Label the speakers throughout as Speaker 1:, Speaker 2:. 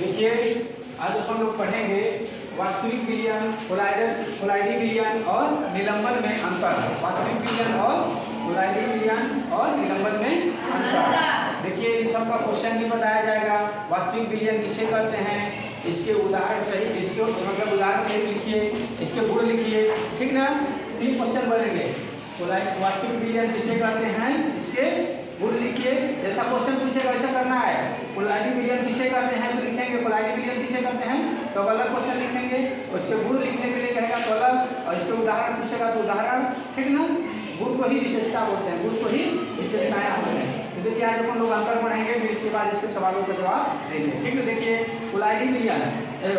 Speaker 1: देखिए आज हम लोग पढ़ेंगे वास्तविक विलयन, कोलाइडी विलयन और निलंबन में अंतर। वास्तविक विलयन और कोलाइडी विलयन और निलंबन में अंतर। देखिए इन सब का क्वेश्चन भी बताया जाएगा। वास्तविक विलयन किसे कहते हैं, इसके उदाहरण सहित, इसके मतलब उदाहरण सहित लिखिए, इसके गुण लिखिए, ठीक ना। 3 क्वेश्चन बनेंगे। वास्तविक विलयन किसे कहते हैं, इसके गुण लिखिए। जैसा क्वेश्चन पूछेगा वैसा करना है। कोलाइडी विलयन किसे कहते हैं तो लिखेंगे, कोलाइडी विलयन किसे कहते हैं तो अलग क्वेश्चन लिखेंगे। उसके गुण लिखने के लिए कहेगा तो अलग, और इसके उदाहरण पूछेगा तो उदाहरण, ठीक ना। गुण को ही विशेषता बोलते हैं, गुण को ही विशेषताएं बोलते हैं। तो देखिए आज अपन लोग अंतर पढ़ेंगे, फिर इसके बाद इसके सवालों का जवाब देंगे, ठीक है। देखिए कोलाइडी विलयन,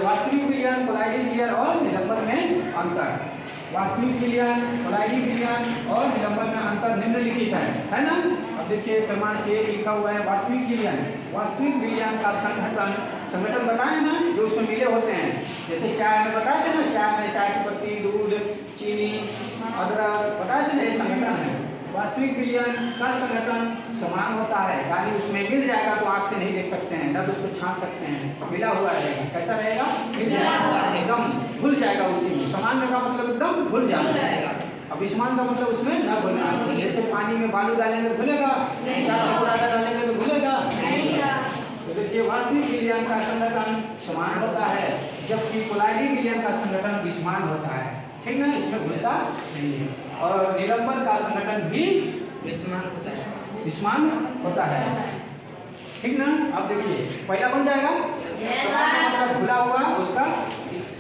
Speaker 1: वास्तविक विलयन, कोलाइडी विलयन और निलंबन में अंतर। वास्तविक विलयन, कोलाइडी विलयन और निलंबन में अंतर निम्नलिखित है ना। अब देखिए प्रमाण के लिखा हुआ है वास्तविक विलयन। वास्तविक विलयन का संगठन बताए ना, जो उसमें मिले होते हैं। जैसे चाय में बताए थे ना, चाय में चाय की पत्ती, दूध, चीनी, अदरक बताए थे ना, ये संगठन है। वास्तविक विलयन का संगठन समान होता है, यानी उसमें मिल जाएगा तो आँख से नहीं देख सकते हैं, न तो उसको छान सकते हैं, मिला हुआ रहेगा। कैसा रहेगा, मिला हुआ, एकदम घुल जाएगा उसी में। समान का मतलब एकदम घुल जाएगा। अब समान का मतलब उसमें न घुलना। जैसे पानी में बालू डालेंगे तो घुलेगा, डालेंगे तो घुलेगा। तो देखिए वास्तविक विलयन का संगठन समान होता है, जबकि कोलाइडी विलयन का संगठन विसमान होता है, ठीक ना, इसमें घुलता नहीं है। और निलंबन का संगठन भी विसमान होता है, ठीक ना। अब देखिए पहला बन जाएगा, मतलब घुला हुआ, उसका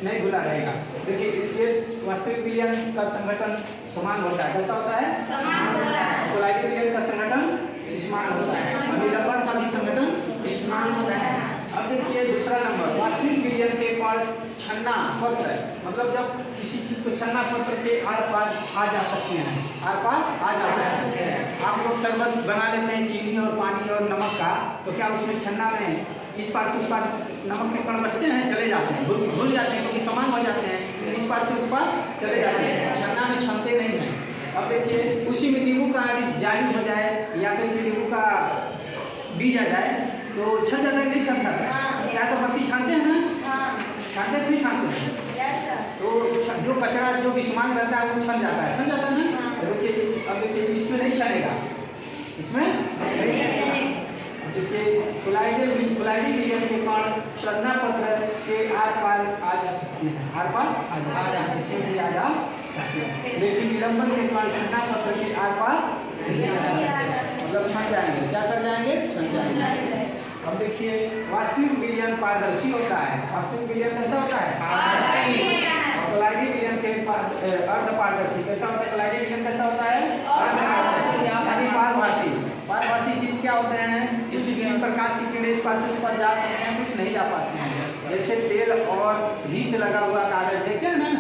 Speaker 1: नहीं घुला रहेगा। देखिए ये वास्तविक विलयन का संगठन समान होता है, कैसा होता है, समान होता है। कोलाइडी विलयन का संगठन विसमान होता है, और निलंबन का भी संगठन विसमान होता है। अब देखिए दूसरा नंबर, वास्तविक विलयन के कण छन्ना पत्र, मतलब जब किसी चीज को छन्ना पत्र के आर पार आ जा सकते हैं, आर पार आ जा सकते हैं। आप लोग शरबत बना लेते हैं चीनी और पानी और नमक का, तो क्या उसमें छन्ना में इस पार से उस पार नमक के कण बचते हैं, चले जाते हैं, भूल जाते हैं, क्योंकि समान हो जाते हैं, इस पार से उस पार चले जाते हैं, छन्ना में छनते नहीं हैं। अब देखिए उसी में नींबू का जाली हो जाए या फिर नींबू का बीज आ जाए तो छन जाता है, नहीं छन जाता है। चाय तो पत्ती छानते हैं ना, छानते हैं, नहीं छानते हैं, तो जो कचरा जो विसमान रहता है वो छन जाता है, छन जाता है ना। देखिए अब देखिए इसमें नहीं छनेगा, इसमें नहीं छनेगा। देखिए कोलाइडी विलयन के कण छन्ना पत्र के आर पार आ जा सकते हैं, आर पार आ जा सकते हैं, इसमें भी आ जा सकते हैं। लेकिन निलंबन के कण छन्ना पत्र के आर पार मतलब छन जाएंगे, क्या कर जाएंगे, छन जाएंगे। अब देखिए वास्तविक विलयन पारदर्शी होता है। वास्तविक विलयन कैसा होता है, पारदर्शी। और कोलाइडी विलयन के अर्ध पारदर्शी। कैसा होता है, कोलाइडी विलयन कैसा होता है, अर्ध पारदर्शी यानी पारभासी। पारभासी चीज क्या होते हैं, किसी भी प्रकाश की किरणें इस पार से उस पार जा सकते हैं, कुछ नहीं जा पाते हैं। जैसे तेल और घी से लगा हुआ कागज देखते हैं ना,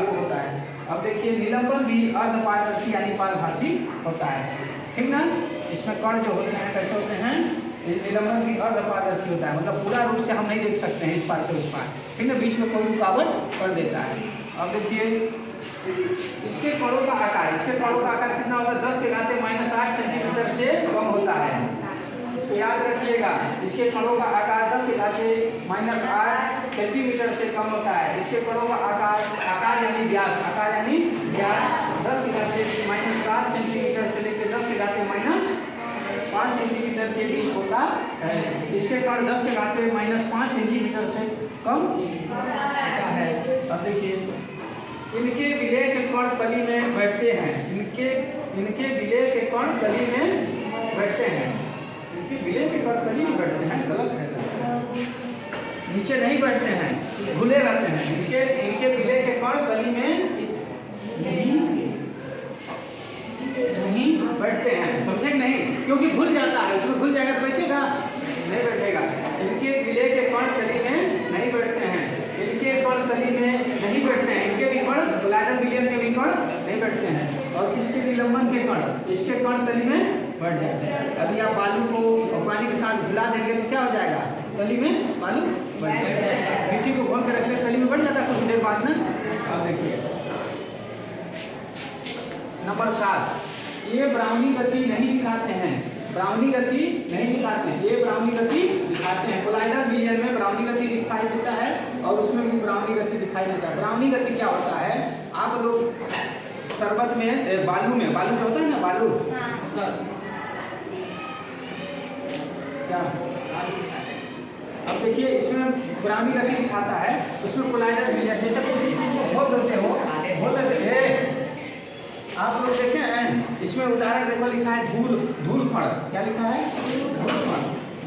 Speaker 1: वो होता है। अब देखिए निलंबन भी अर्ध पारदर्शी यानी पारभासी होता है, ठीक ना। इसमें कण जो होते हैं कैसे होते हैं, निलंबन भी अर्ध पारदर्शी होता है, मतलब पूरा रूप से हम नहीं देख सकते हैं इस पार से उस पार, ठीक है, बीच में कोई रुकावट कर देता है। अब देखिए इसके कणों का आकार, इसके कणों का आकार कितना होता है, 10 के घाते -8 सेंटीमीटर से कम होता है। इसको याद रखिएगा, इसके कणों का आकार 10 के घाते -8 सेंटीमीटर से कम होता है। इसके कणों का आकार यानी व्यास, आकार यानी व्यास 10 के घाते -7 सेंटीमीटर से लेकर 10 के घाते -5 सेंटीमीटर के बीच होता है। इसके कण 10 के घाते -5 सेंटीमीटर से कम होता है। अब देखिए इनके विलय के कण तली में बैठते हैं, इनके विलय के कण तली में बैठते हैं, इनके विलय के कण तली में बैठते हैं, गलत है, नीचे नहीं बैठते हैं, घुले रहते हैं। इनके विलय के कण तली में नहीं बैठते हैं, समझे नहीं, क्योंकि घुल जाता है, उसमें घुल जाएगा तो बैठेगा नहीं, बैठेगा। इनके विलय के कण तली में नहीं बैठते हैं, इनके कण तली में नहीं बैठते हैं, इनके भी कण कोलाइडी विलयन के भी कण नहीं बैठते हैं। और किसके निलंबन के कण, इसके कण तली में बैठ जाते हैं। अभी आप बालू को और पानी के साथ घुला देंगे तो क्या हो जाएगा, तली में बालू बैठ जाएगा। मिट्टी को घोल कर रखते तली में बैठ जाता है कुछ देर बाद में। अब देखिए नंबर 7, ये ब्राह्मणी गति नहीं दिखाते हैं, ब्राउनी गति नहीं दिखाते हैं, ये ब्राउनी गति दिखाते हैं। कोलाइडल विलियन में ब्राउनी गति दिखाई देता है और उसमें भी ब्राउनी गति दिखाई देता है। ब्राउनी गति क्या होता है, आप लोग शरबत में बालू जो होता है ना, बालू सर क्या, अब देखिए इसमें ब्राउनी गति दिखाता है, उसमें कोलाइडल विलियन जैसे किसी चीज को घोल देते हो, आप लोग देखें हैं, इसमें उदाहरण देखो लिखा है धूलकण, क्या लिखा है,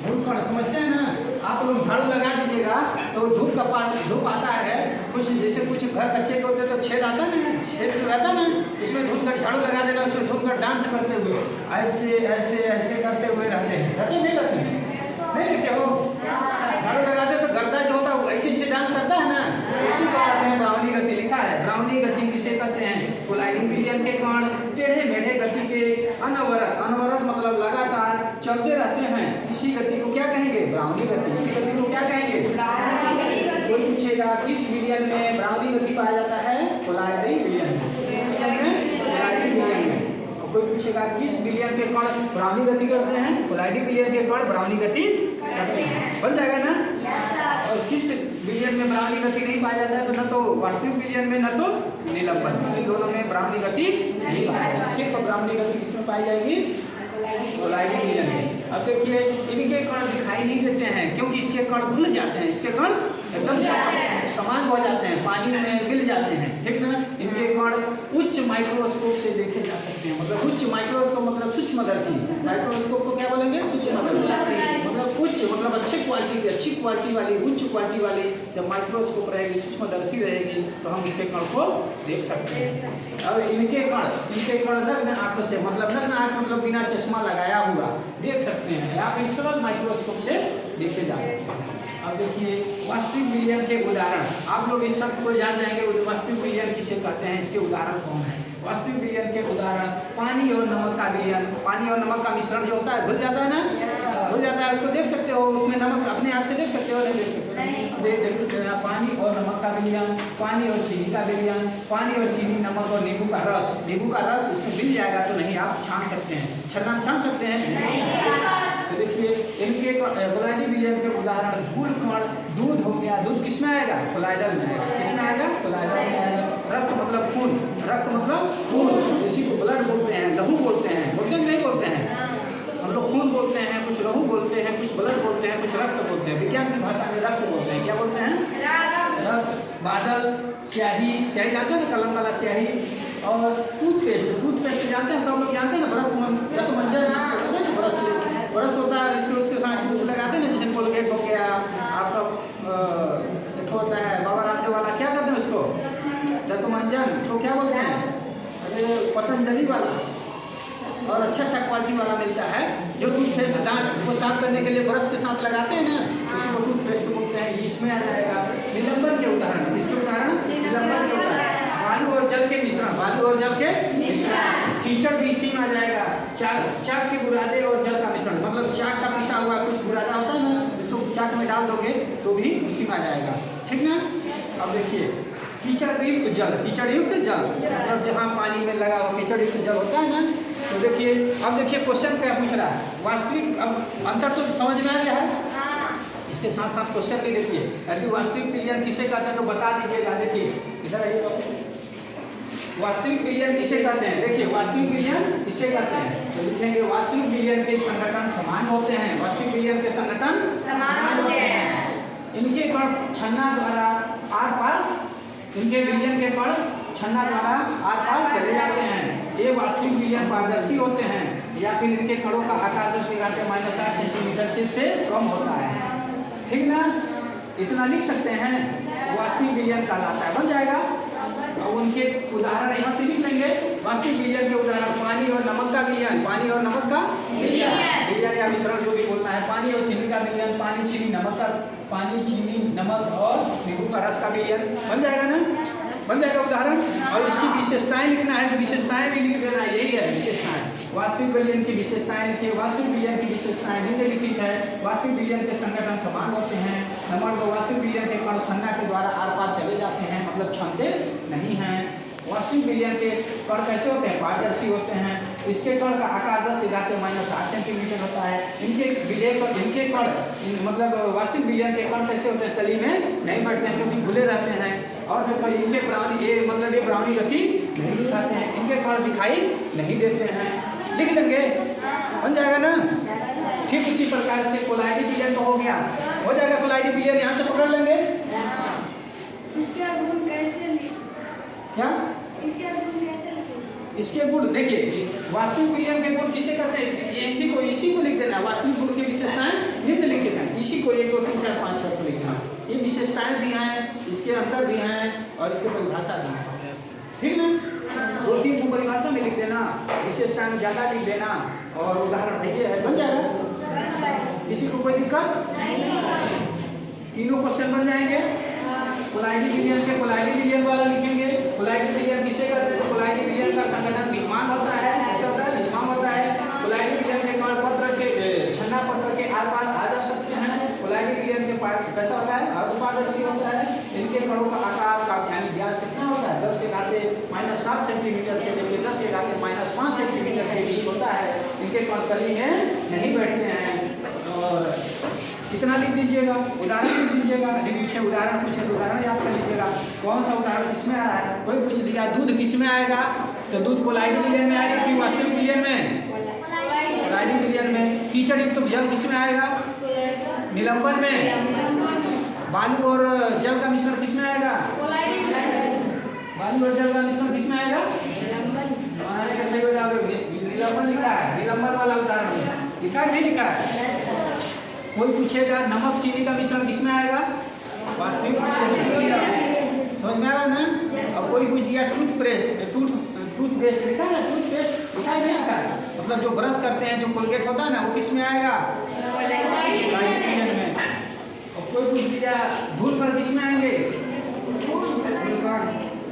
Speaker 1: धूलकण समझते हैं ना। आप लोग झाड़ू लगा दीजिएगा तो धूप आता है, कुछ जैसे कुछ घर कच्चे के होते हैं तो छेद आता है ना, छेद जो रहता है ना, उसमें धूप का झाड़ू लगा देना, उसमें धूप का डांस करते हुए ऐसे ऐसे ऐसे करते हुए रहते हैं, नहीं देखते हो, झाड़ू लगाते तो गर्दा जो होता है ऐसे ऐसे डांस करता है ना, उसी को कहते हैं ब्राउनी गति। लिखा है ब्राउनी गति किसे कहते हैं, कोलाइडल विलियन के कण टेढ़े मेढ़े गति के अनवरत मतलब लगातार चलते रहते हैं, इसी गति को क्या कहेंगे, ब्राउनी गति। इसी गति को क्या कहेंगे, कोई पूछेगा किस विलियन में ब्राउनी गति पाया जाता है, कोलाइडल विलियन में। कोई पूछेगा किस विलियन के कण ब्राउनी गति करते हैं, कोलाइडल विलियन के कण ब्राउनी गति करते हैं, बन जाएगा ना। और किस विलियन में ब्राउनी गति नहीं पाया जाता है, तो न तो वास्तविक विलियन में न तो निलंबन, इन दोनों में ब्राउनी गति नहीं पाई जाएगी। सिर्फ ब्राउनी गति किसमें पाई जाएगी, कोलाइडल विलियन में। अब देखिए इनके कण दिखाई नहीं देते हैं क्योंकि इसके कण घुल जाते हैं, इसके कण एकदम समान हो जाते हैं, पानी में मिल जाते हैं, ठीक ना। इनके कण उच्च माइक्रोस्कोप से देखे जा सकते हैं, मतलब उच्च माइक्रोस्कोप मतलब सूक्ष्मदर्शी, माइक्रोस्कोप को क्या बोलेंगे, सूक्ष्मदर्शी मतलब उच्च मतलब अच्छी क्वालिटी वाली उच्च क्वालिटी वाली जब माइक्रोस्कोप रहेगी, सूक्ष्मदर्शी रहेगी तो हम इसके कण को देख सकते हैं। अब इनके कण नग्न आंखों से मतलब नग्न आंख मतलब बिना चश्मा लगाया हुआ देख सकते हैं, या फिर सरल माइक्रोस्कोप से देखे जा सकते हैं। अब देखिए वास्तविक विलियन के उदाहरण, आप लोग इस शब्द को जान जाएंगे, वास्तविक विलियन किसे कहते हैं, इसके उदाहरण कौन है। वास्तविक विलियन के उदाहरण पानी और नमक का विलियन, पानी और नमक का मिश्रण जो होता है घुल जाता है ना, घुल जाता है, उसको देख सकते हो, उसमें नमक अपने आँख से देख सकते हो, नहीं देख सकते, पानी और नमक का विलियन, पानी और चीनी का विलियन, पानी और चीनी, नमक और नींबू का रस इसमें मिल जाएगा तो नहीं आप छान सकते हैं, छान सकते हैं। तो देखिए इनके कोलाइडल विलियन के उदाहरण धूलकण, दूध हो गया, दूध किसमें आएगा, कोलाइडल में आएगा, किसमें आएगा, कोलाइडल में आएगा। रक्त मतलब खून, इसी को ब्लड बोलते हैं, लहू बोलते हैं, बोलते हैं नहीं बोलते हैं, हम लोग खून बोलते हैं, कुछ लहू बोलते हैं, कुछ ब्लड बोलते हैं, कुछ रक्त बोलते हैं, विज्ञान की भाषा में रक्त बोलते हैं, क्या बोलते हैं, रक्त। बादल, स्याही जानते हैं ना, कलम वाला स्याही, और टूथपेस्ट जानते हैं, सब लोग जानते हैं ना, ब्रश होता है, उसके साथ टूथ लगाते हैं ना, जैसे कोलगेट हो गया आपका, एक होता है बाबा रामदेव वाला, क्या कहते हैं उसको, दंतमंजन, तो क्या बोलते हैं, अरे पतंजलि वाला, और अच्छा क्वालिटी वाला मिलता है, जो टूथपेस्ट दांत को साफ करने के लिए ब्रश के साथ लगाते हैं ना, उसको टूथपेस्ट बोलते हैं, ये इसमें आ जाएगा। निलंबन के उदाहरण, इसके उदाहरण निलंबन के उदाहरण, बालू और जल के मिश्रण, कीचड़ भी इसी में आ जाएगा। चाक के बुरादे और जल का मिश्रण, मतलब चाक का पिसा हुआ कुछ बुरादा होता है ना, जिसको चाक में डाल दोगे तो भी उसी में आ जाएगा, ठीक ना। अब देखिए कीचड़युक्त जल मतलब जहाँ पानी में लगा हुआ कीचड़युक्त जल होता है ना, तो देखिए अब देखिए क्वेश्चन क्या पूछ रहा है, वास्तविक, अब अंतर तो समझ में आ गया है, इसके साथ साथ क्वेश्चन भी देखिए, यदि वास्तविक विलियन किसे कहते हैं तो बता दीजिएगा। देखिए इधर आइए, वास्तविक विलियन किसे कहते हैं, देखिए वास्तविक विलियन किसे कहते हैं, तो लिखेंगे वास्तविक विलियन के संगठन समान होते हैं, वास्तविक विलियन के संगठन समान होते हैं, इनके कण छन्ना द्वारा आर पार, इनके विलियन के कण छन्ना द्वारा आर पार चले जाते हैं, ये वास्तविक विलियन पारदर्शी होते हैं, या फिर इनके कणों का आकार 10⁻⁷ सेंटीमीटर से कम होता है, ठीक ना। इतना लिख सकते हैं, वास्तविक विलियन कहलाता है, बन जाएगा। और उनके उदाहरण यहाँ से लिख लेंगे, वास्तविक विलियन के उदाहरण पानी और नमक का विलियन, विलियन या मिश्रण जो भी बोलना है, पानी और चीनी का विलियन, पानी चीनी नमक और नींबू का रस का विलियन, बन जाएगा ना, बन जाएगा उदाहरण। और इसकी विशेषताएं लिखना है तो विशेषताएं भी लिख देना, यही है विशेषताएं, वास्तविक विलियन की विशेषताएं लिखिए। वास्तविक विलियन की विशेषताएं निम्नलिखित है, वास्तविक विलियन के संगठन समान होते हैं, नंबर 2 वास्तविक विलियन के कण छन्ना के द्वारा आर पार चले जाते हैं, मतलब छनते नहीं हैं, वास्तविक विलियन के कण कैसे होते हैं, पारदर्शी होते हैं, इसके कण का आकार 10 के घात माइनस 8 सेंटीमीटर होता है। इनके कण मतलब वास्तविक विलयन के कण कैसे होते हैं, तली में नहीं बढ़ते हैं क्योंकि खुले रहते हैं। और जो इनके ब्राउनी ये मतलब ये ब्राउनी गति नहीं दिखाते हैं, इनके कण दिखाई नहीं देते हैं। लिख लेंगे, बन जाएगा ना। ठीक इसी प्रकार से कोलाइडी विलयन तो हो गया, हो जाएगा कोलाइडी विलयन, यहाँ से पकड़ लेंगे।
Speaker 2: इसका गुण कैसे
Speaker 1: क्या इसके गुण देखिए, वास्तविक विलयन के गुण किसे कहते हैं, इसी को लिख देना। वास्तविक गुण की विशेषताएं निम्नलिखित हैं, इसी को 1 2 3 4 5 6 को लिख देना। ये विशेषताएं भी हैं, इसके अंतर भी हैं और इसके परिभाषा भी है। ठीक ना, 2 3 ठो परिभाषा में लिख देना, विशेषताएं में ज्यादा लिख देना और उदाहरण ये है, बन जाएगा। इसी को कोई दिक्कत तीनों क्वेश्चन बन जाएंगे। कोलाइडी विलयन के कोलाइडी विलयन वाला लिखेंगे। कोलाइडी विलयन किसे कहते हैं, कोलाइडी विलयन का संगठन विस्मान होता है, ऐसा होता है विस्मान होता है। कोलाइडी विलयन के कण पत्र के छन्ना पत्र के आर पार आ जा सकते हैं। कोलाइडी विलयन के कैसा होता है, अर्धपारदर्शी होता है। इनके कणों का आकार का यानी व्यास कितना होता है, 10 के घाते -7 सेंटीमीटर से लेकर 10 के घाते -5 सेंटीमीटर के बीच होता है। इनके कण तली में नहीं बैठते हैं। और कितना लिख दीजिएगा, उदाहरण लिख दीजिएगा। यदि पूछे उदाहरण पूछे तो उदाहरण याद कर लीजिएगा। कौन सा उदाहरण किसमें आ रहा है, कोई पूछ दिया दूध किसमें आएगा, तो दूध कोलाइडी विलयन में आएगा कि वास्तविक विलयन में, कोलाइडी विलयन में। कीचड़ युक्त जल किसमें आएगा, निलंबन में। बालू और जल का मिश्रण किसमें आएगा, बालू और जल का मिश्रण किसमें आएगा, निलंबन लिखा है, निलंबन वाला उदाहरण लिखा है, नहीं लिखा है। कोई पूछेगा नमक चीनी का मिश्रण किसमें आएगा, वास्तविक समझ में आ रहा ना। और कोई पूछ दिया टूथपेस्ट लिखा है, टूथपेस्ट लिखा है, नहीं लिखा है, मतलब जो ब्रश करते हैं जो कोलगेट होता है ना, वो किसमें आएगा, में। और कोई पूछ दिया धूल पर किसमें आएंगे,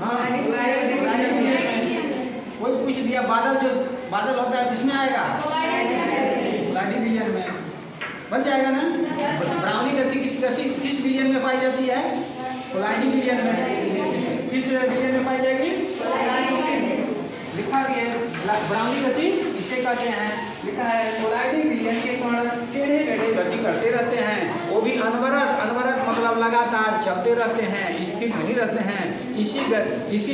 Speaker 1: हाँ। कोई पूछ दिया बादल होता है किसमें आएगा, कोलाइडी विलयन में। बन जाएगा ना। ब्राउनी गति किस विलयन में पाई जाती है, कोलाइडी विलयन में। किस विलयन में पाई जाएगी, लिखा भी है। ब्राउनी गति इसे कहते हैं, लिखा है कोलाइडी विलयन के कण टेढ़े टेढ़े गति करते रहते हैं, वो भी अनवरत मतलब लगातार चलते रहते हैं, स्थिर नहीं रहते हैं। इसी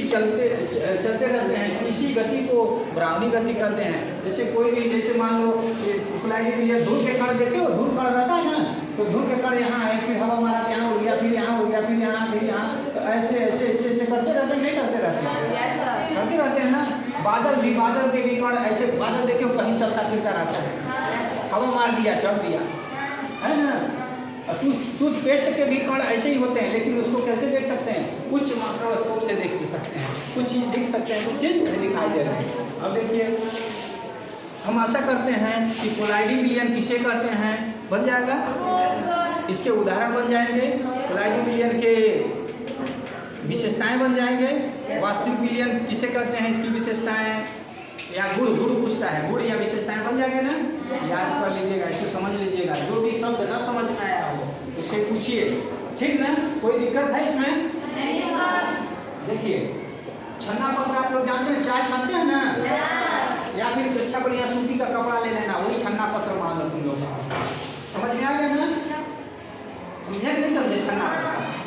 Speaker 1: चलते रहते हैं, इसी गति को ब्राउनी गति कहते हैं। जैसे कोई भी, जैसे मान लो कोलाइडी विलयन धूल के कण देखे हो, धूल कण रहता है ना, तो धूल के कण यहाँ है, फिर हवा मारा यहाँ हो गया, फिर यहाँ हो गया, फिर यहाँ, फिर यहाँ, तो ऐसे करते रहते हैं, नहीं करते रहते हैं ना। बादल के भी कण ऐसे, बादल देखो कहीं चलता फिरता रहता है, हवा मार दिया चल दिया, है ना। टूथपेस्ट के भी कण ऐसे ही होते हैं, लेकिन उसको कैसे देख सकते हैं, कुछ माइक्रोस्कोप से देख सकते हैं, कुछ चीज़ दिख सकते हैं, कुछ चीज़ दिखाई दे रहे हैं। अब देखिए, हम आशा करते हैं कि कोलाइडी विलयन किसे कहते हैं, बन जाएगा। इसके उदाहरण बन जाएंगे, कोलाइडी विलयन के विशेषताएं बन जाएंगे। वास्तविक विलयन किसे कहते हैं, इसकी विशेषताएं या गुण पूछता है, गुण या विशेषताएं बन जाएंगे ना, याद कर लीजिएगा, इसको समझ लीजिएगा। जो भी शब्द ना समझ में आया हो उससे पूछिए, ठीक ना। कोई दिक्कत है इसमें, देखिए छन्ना पत्र आप लोग जानते हैं, चाय छानते हैं ना, या फिर अच्छा बढ़िया सूती का कपड़ा ले लेना, वही छन्ना पत्र मान लो तुम लोग। समझ में आ गया ना, समझे नहीं समझे, छन्ना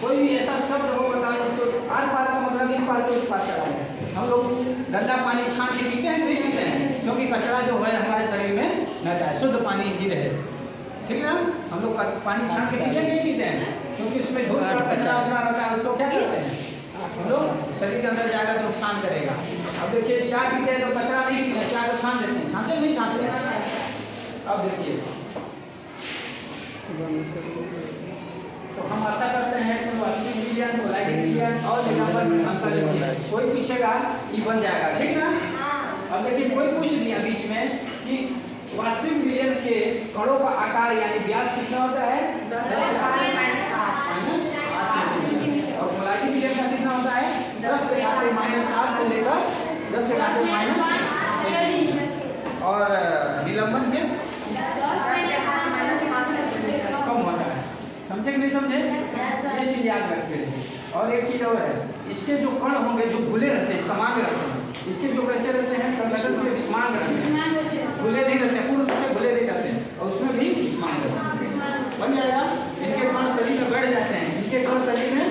Speaker 1: कोई भी ऐसा शब्द हो बताओ जिसको आर पार का मतलब इस पार से उस पार चला जाए। हम लोग गंदा पानी छान के पीते हैं, नहीं पीते हैं, क्योंकि कचरा जो है हमारे शरीर में न जाए, शुद्ध पानी ही रहे, ठीक ना। हम लोग पानी छान के पीते नहीं पीते हैं, क्योंकि उसमें धूल कचरा रहता है, उसको क्या करते हैं हम लोग, शरीर के अंदर जाएगा तो नुकसान करेगा। अब देखिए चाय पीते हैं तो कचरा नहीं पीते हैं, चाय को छान देते हैं, छानते नहीं छानते। अब देखिए, तो हम आशा करते हैं कि वास्तविक विलयन, कोलाइडी विलयन और निलंबन में अंतर कोई पूछेगा ये बन जाएगा, ठीक ना। अब देखिए, कोई पूछ दिया बीच में कि वास्तविक विलयन के कणों का आकार यानी व्यास कितना होता है, 10 के घाते -8 सेंटीमीटर, और कोलाइडी विलयन का कितना होता है, 10 के घाते -7 से लेकर 10 के घाते -, और निलंबन के कम होता है। समझे कि नहीं समझे, ये चीज याद रखिए। और एक चीज और है, इसके जो कण होंगे जो खुले रहते हैं, समान रहते हैं, इसके जो कैसे रहते हैं संगठन के विस्मान रहते हैं, खुले नहीं रहते, पूर्ण रूप से खुले नहीं रहते हैं, और उसमें भी विस्मान रहते हैं। बन जाएगा। इनके कण तली में बैठ जाते हैं, इनके कण तली में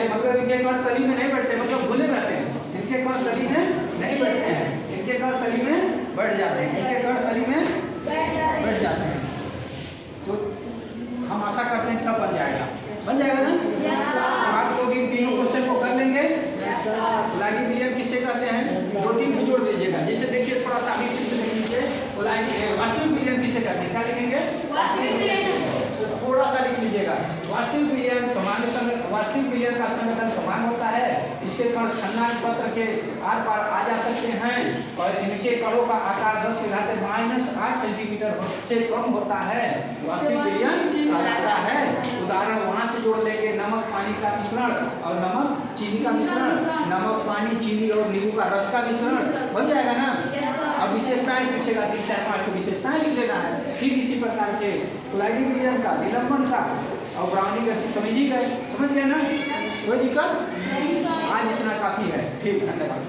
Speaker 1: मतलब इनके कण तली में नहीं बैठते, मतलब खुले रहते हैं, इनके कण तली में नहीं बैठते हैं, इनके कण तली में बैठ जाते हैं, इनके कण तली में बैठ जाते हैं। तो हम आशा करते हैं सब बन जाएगा ना। आप लोग इन तीनों क्वेश्चन को कर लेंगे। लाइनिंग विलियन किसे कहते हैं, 2-3 भी जोड़ दीजिएगा। जैसे देखिए थोड़ा सा अभी फिर से लिख लीजिए, वास्तविक विलियन किसे कहते हैं, क्या लिखेंगे, थोड़ा सा लिख लीजिएगा। वास्तविक विलियन वास्तविक विलियन का संगठन समान होता है, इसके कण छन्नांक पत्र के आर पार आ जा सकते हैं, और इनके कणों का आकार 10 के घाते -8 सेंटीमीटर से कम होता है, वास्तविक विलियन कहलाता है। उदाहरण वहां से जोड़ लेंगे, नमक पानी का मिश्रण और नमक चीनी का मिश्रण, नमक पानी चीनी और नींबू का रस का मिश्रण, बन जाएगा ना। अब विशेषताएं पूछेगा, 3-4-5 विशेषताएं लिख देना है। ठीक इसी प्रकार से लाइनिंग विलियन का, विलंबन का और ब्राउनिंग का समझ ही गए, समझ गए ना, कोई दिक्कत, आज इतना काफी है। ठीक, धन्यवाद।